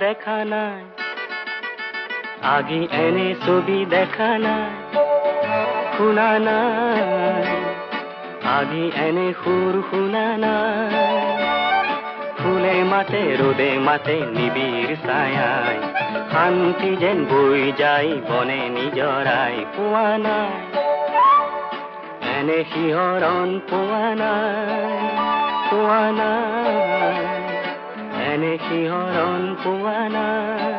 দেখা নাই আগে এনে ছবি দেখা নাই শুনা নাই আগে এনে সুর শুনা নাই ফুলে মাতে রোদে মাতে নিবিড় ছায়ায় শান্তি যেন বৈ যায় বনে নিজৰাই পোৱা নাই এনে শিহৰণ পোৱা নাই এনে শিহৰণ পোৱা নাই